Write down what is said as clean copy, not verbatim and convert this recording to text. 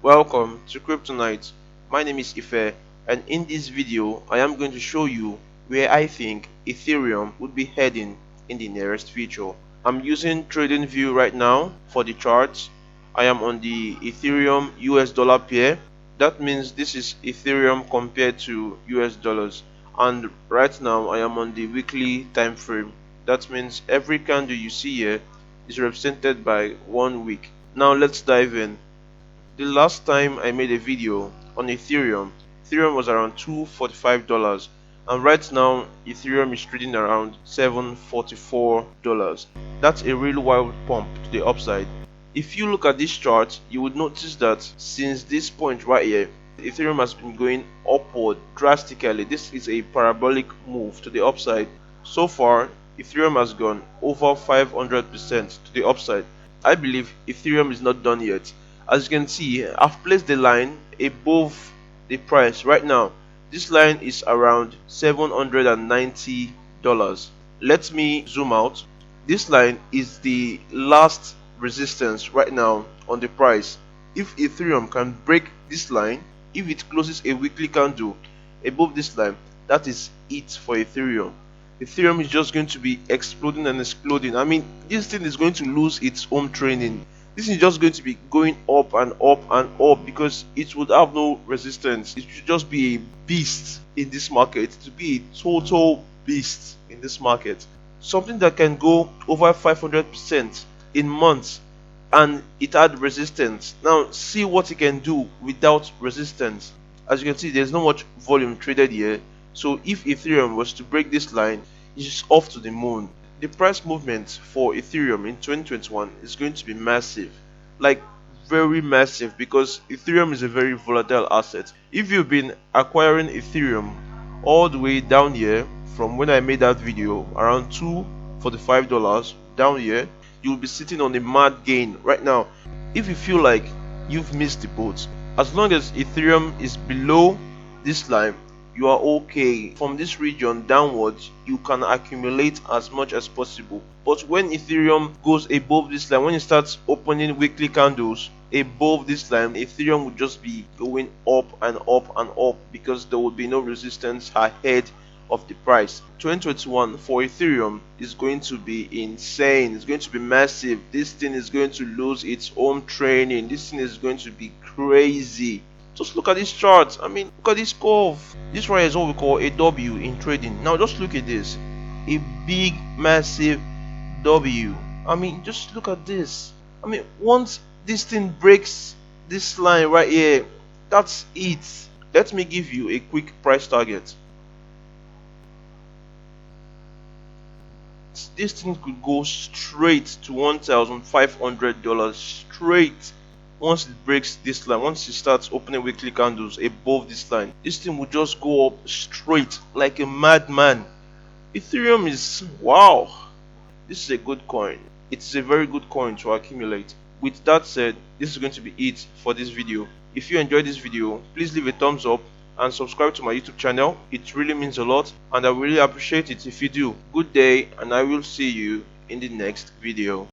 Welcome to Kryptonite. My name is Ife, and in this video I am going to show you where I think Ethereum would be heading in the nearest future. I'm using TradingView right now for the charts. I am on the Ethereum US dollar pair. That means this is Ethereum compared to US dollars, and right now I am on the weekly time frame. That means every candle you see here is represented by 1 week. Now let's dive in. The last time I made a video on Ethereum was around $245, and right now Ethereum is trading around $744. That's a real wild pump to the upside. If you look at this chart, you would notice that since this point right here, Ethereum has been going upward drastically. This is a parabolic move to the upside. So far, Ethereum has gone over 500% to the upside. I believe Ethereum is not done yet. As you can see, I've placed the line above the price right now. This line is around $790. Let me zoom out. This line is the last resistance right now on the price. If Ethereum can break this line, if it closes a weekly candle above this line, that is it for Ethereum. Ethereum is just going to be exploding and exploding. I mean, this thing is going to lose its home training. This is just going to be going up and up and up because it would have no resistance. It should just be a beast in this market. To be a total beast in this market. Something that can go over 500% in months, and it had resistance. Now see what it can do without resistance. As you can see, there's not much volume traded here. So if Ethereum was to break this line, it's off to the moon. The price movement for Ethereum in 2021 is going to be massive, like very massive, because Ethereum is a very volatile asset. If you've been acquiring Ethereum all the way down here from when I made that video around $245 down here, you'll be sitting on a mad gain right now. If you feel like you've missed the boat, as long as Ethereum is below this line, you are okay. From this region downwards, you can accumulate as much as possible. But when Ethereum goes above this line, when it starts opening weekly candles above this line, Ethereum would just be going up and up and up because there will be no resistance ahead of the price. 2021 for Ethereum is going to be insane. It's going to be massive. This thing is going to lose its own training. This thing is going to be crazy. Just look at this chart. I mean, look at this curve. This right is what we call a W in trading. Now just look at this. A big massive W. I mean, just look at this. I mean, once this thing breaks this line right here, that's it. Let me give you a quick price target. This thing could go straight to $1,500 straight. Once it breaks this line, once it starts opening weekly candles above this line, this thing will just go up straight like a madman. Ethereum is wow. This is a good coin. It's a very good coin to accumulate. With that said, this is going to be it for this video. If you enjoyed this video, please leave a thumbs up and subscribe to my YouTube channel. It really means a lot, and I really appreciate it if you do. Good day, and I will see you in the next video.